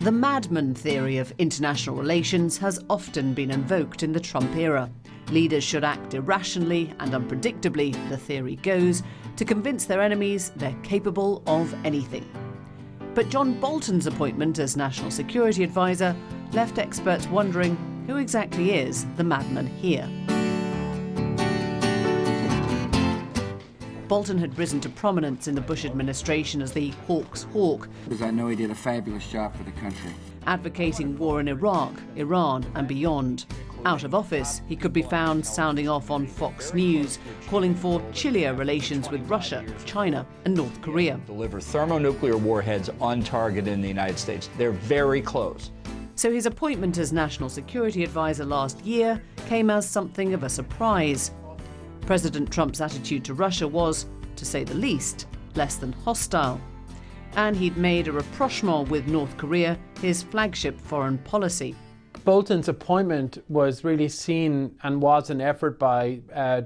The madman theory of international relations has often been invoked in the Trump era. Leaders should act irrationally and unpredictably, the theory goes, to convince their enemies they're capable of anything. But John Bolton's appointment as National Security Advisor left experts wondering who exactly is the madman here. Bolton had risen to prominence in the Bush administration as the hawk's hawk. Because I know he did a fabulous job for the country. Advocating war in Iraq, Iran and beyond. Out of office, he could be found sounding off on Fox News, calling for chillier relations with Russia, China and North Korea. Deliver thermonuclear warheads on target in the United States. They're very close. So his appointment as National Security Advisor last year came as something of a surprise. President Trump's attitude to Russia was, to say the least, less than hostile. And he'd made a rapprochement with North Korea his flagship foreign policy. Bolton's appointment was really seen and was an effort by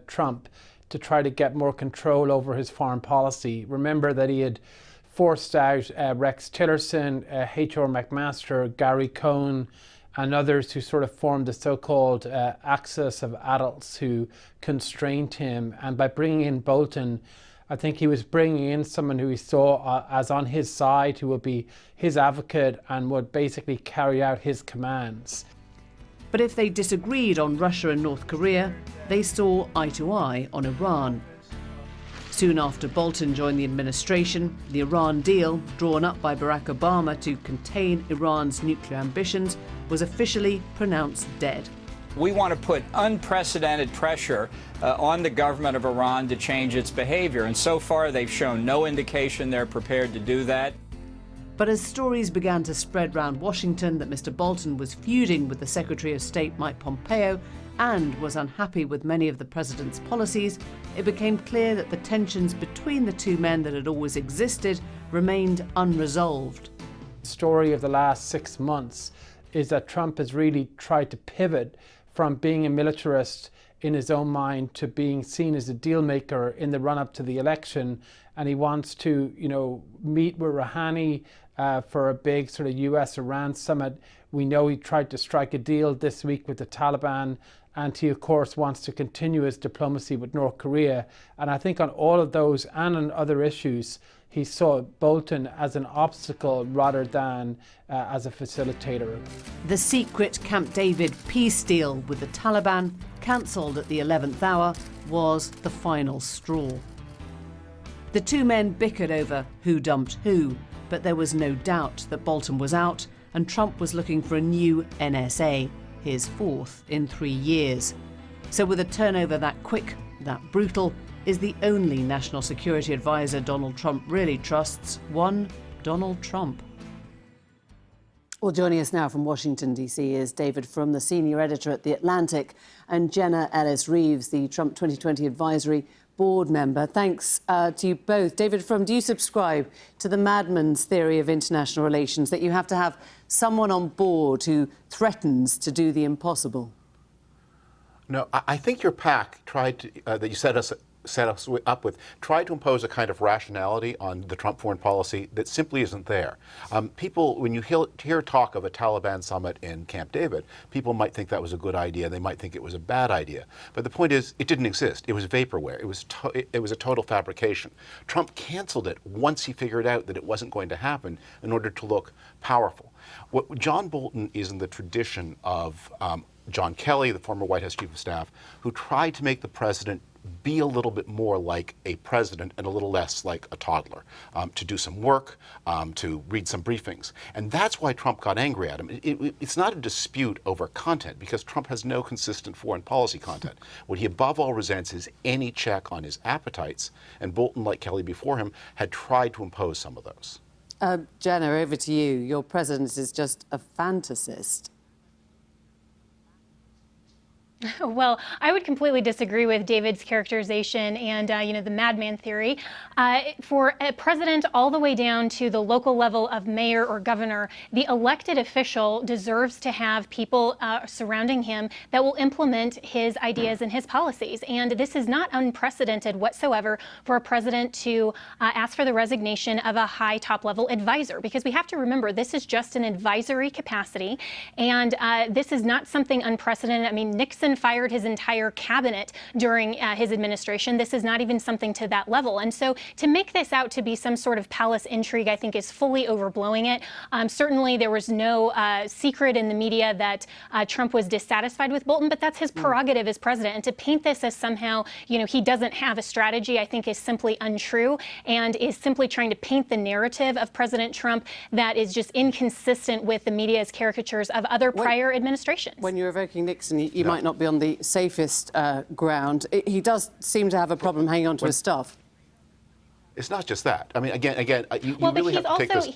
Trump to try to get more control over his foreign policy. Remember that he had forced out Rex Tillerson, H.R. McMaster, Gary Cohn, and others who sort of formed the so-called axis of adults who constrained him. And by bringing in Bolton, I think he was bringing in someone who he saw as on his side, who would be his advocate and would basically carry out his commands. But if they disagreed on Russia and North Korea, they saw eye to eye on Iran. Soon after Bolton joined the administration, the Iran deal, drawn up by Barack Obama to contain Iran's nuclear ambitions, was officially pronounced dead. We want to put unprecedented pressure on the government of Iran to change its behavior, and so far they've shown no indication they're prepared to do that. But as stories began to spread round Washington that Mr. Bolton was feuding with the Secretary of State Mike Pompeo and was unhappy with many of the president's policies, it became clear that the tensions between the two men that had always existed remained unresolved. The story of the last 6 months is that Trump has really tried to pivot from being a militarist in his own mind to being seen as a deal maker in the run-up to the election, and he wants to, meet with Rouhani for a big sort of US-Iran summit. We know he tried to strike a deal this week with the Taliban, and he of course wants to continue his diplomacy with North Korea. And I think on all of those and on other issues, he saw Bolton as an obstacle rather than as a facilitator. The secret Camp David peace deal with the Taliban, cancelled at the 11th hour, was the final straw. The two men bickered over who dumped who, but there was no doubt that Bolton was out and Trump was looking for a new NSA, his fourth in 3 years. So with a turnover that quick, that brutal, is the only national security advisor Donald Trump really trusts one Donald Trump. Well, joining us now from Washington, D.C. is David Frum, the senior editor at The Atlantic, and Jenna Ellis-Reeves, the Trump 2020 Advisory Board member. Thanks to you both. David Frum, do you subscribe to the madman's theory of international relations, that you have to have someone on board who threatens to do the impossible? No, I think your PAC tried to, that you set us up with, tried to impose a kind of rationality on the Trump foreign policy that simply isn't there. People, when you hear talk of a Taliban summit in Camp David, people might think that was a good idea. They might think it was a bad idea. But the point is, it didn't exist. It was vaporware. It was a total fabrication. Trump canceled it once he figured out that it wasn't going to happen in order to look powerful. What John Bolton is in the tradition of John Kelly, the former White House Chief of Staff, who tried to make the president be a little bit more like a president and a little less like a toddler, to do some work, to read some briefings. And that's why Trump got angry at him. It's not a dispute over content, because Trump has no consistent foreign policy content. What he above all resents is any check on his appetites, and Bolton, like Kelly before him, had tried to impose some of those. Jenna, over to you. Your president is just a fantasist. Well, I would completely disagree with David's characterization and, the madman theory. For a president all the way down to the local level of mayor or governor, the elected official deserves to have people surrounding him that will implement his ideas and his policies. And this is not unprecedented whatsoever for a president to ask for the resignation of a high top-level advisor, because we have to remember this is just an advisory capacity, and this is not something unprecedented. I mean, Nixon fired his entire cabinet during his administration. This is not even something to that level. And so to make this out to be some sort of palace intrigue, I think is fully overblowing it. Certainly there was no secret in the media that Trump was dissatisfied with Bolton, but that's his prerogative as president. And to paint this as somehow, he doesn't have a strategy, I think is simply untrue and is simply trying to paint the narrative of President Trump that is just inconsistent with the media's caricatures of other prior administrations. When you're evoking Nixon, you might not be on the safest ground. He does seem to have a problem hanging on to his stuff. It's not just that. I mean, again, you Well, really have to take this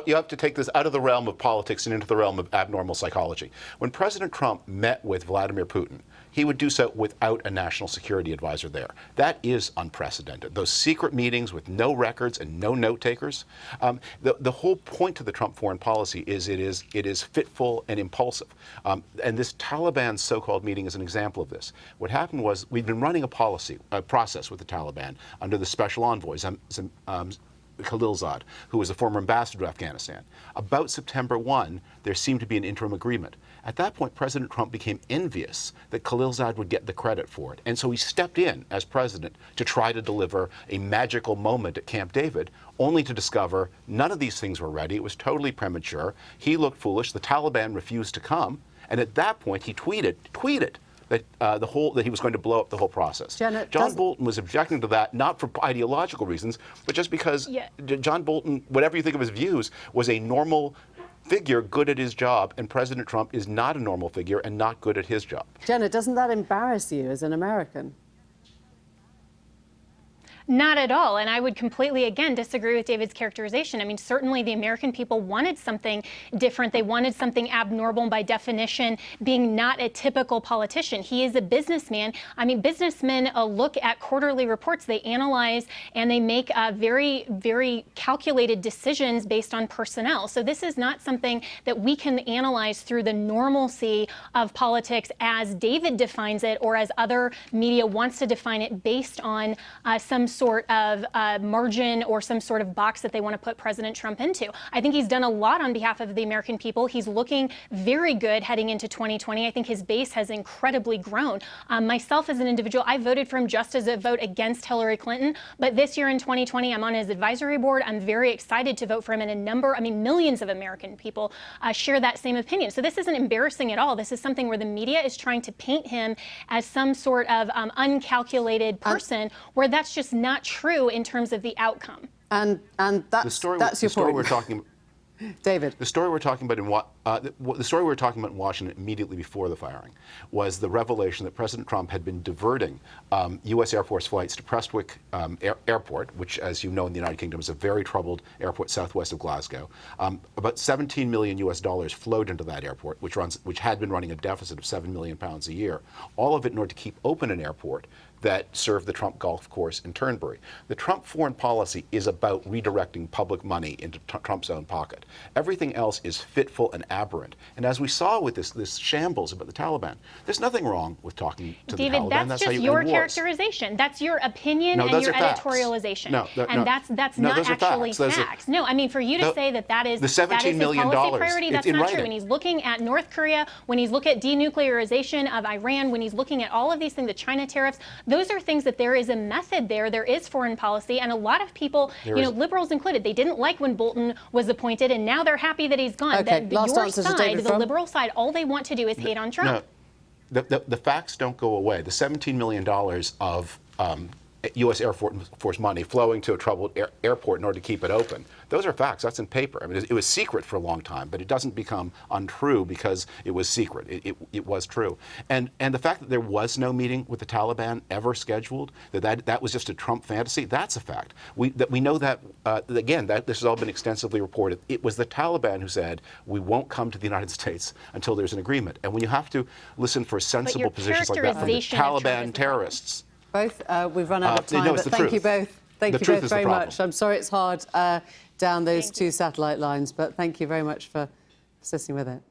you have to take this out of the realm of politics and into the realm of abnormal psychology. When President Trump met with Vladimir Putin, he would do so without a national security advisor there. That is unprecedented. Those secret meetings with no records and no note takers. The whole point of the Trump foreign policy is it is fitful and impulsive. And this Taliban so-called meeting is an example of this. What happened was we've been running a process with the Taliban under the special envoy, Khalilzad, who was a former ambassador to Afghanistan. About September 1, there seemed to be an interim agreement. At that point, President Trump became envious that Khalilzad would get the credit for it. And so he stepped in as president to try to deliver a magical moment at Camp David, only to discover none of these things were ready. It was totally premature. He looked foolish. The Taliban refused to come. And at that point, he tweeted that that he was going to blow up the whole process. John Bolton was objecting to that, not for ideological reasons, but just because John Bolton, whatever you think of his views, was a normal figure good at his job, and President Trump is not a normal figure and not good at his job. Jenna, doesn't that embarrass you as an American? Not at all. And I would completely, again, disagree with David's characterization. I mean, certainly the American people wanted something different. They wanted something abnormal, by definition, being not a typical politician. He is a businessman. I mean, businessmen look at quarterly reports. They analyze and they make very, very calculated decisions based on personnel. So this is not something that we can analyze through the normalcy of politics as David defines it, or as other media wants to define it, based on some sort of margin or some sort of box that they want to put President Trump into. I think he's done a lot on behalf of the American people. He's looking very good heading into 2020. I think his base has incredibly grown. Myself as an individual, I voted for him just as a vote against Hillary Clinton. But this year in 2020, I'm on his advisory board. I'm very excited to vote for him, and millions of American people share that same opinion. So this isn't embarrassing at all. This is something where the media is trying to paint him as some sort of uncalculated person, where that's just not true in terms of the outcome. And that's your point. We're talking, David. The story we're talking about in Washington immediately before the firing was the revelation that President Trump had been diverting U.S. Air Force flights to Prestwick Airport, which, as you know, in the United Kingdom is a very troubled airport southwest of Glasgow. About $17 million flowed into that airport, which had been running a deficit of £7 million a year. All of it in order to keep open an airport that served the Trump golf course in Turnberry. The Trump foreign policy is about redirecting public money into Trump's own pocket. Everything else is fitful and aberrant. And as we saw with this shambles about the Taliban, there's nothing wrong with talking to the Taliban. David, that's just your characterization. That's your opinion and your editorialization. That's not actually facts. No, I mean, for you to say that is the $17 million policy priority, that's not true. Writing. When he's looking at North Korea, when he's looking at denuclearization of Iran, when he's looking at all of these things, the China tariffs, those are things that there is a method there. There is foreign policy, and a lot of people, liberals included, they didn't like when Bolton was appointed, and now they're happy that he's gone. Okay, Your side, the liberal side, all they want to do is hate on Trump. No, the facts don't go away. The $17 million of U.S. Air Force money flowing to a troubled airport in order to keep it open. Those are facts. That's in paper. I mean, it was secret for a long time, but it doesn't become untrue because it was secret. It was true. And the fact that there was no meeting with the Taliban ever scheduled, that was just a Trump fantasy, that's a fact. We know that, again, that this has all been extensively reported. It was the Taliban who said, we won't come to the United States until there's an agreement. And when you have to listen for sensible positions like that from the Taliban terrorists. Both, we've run out of time, no, but it's the thank truth. you both. Thank The you truth both is the very problem. much. I'm sorry it's hard down those two satellite lines, but thank you very much for sitting with it.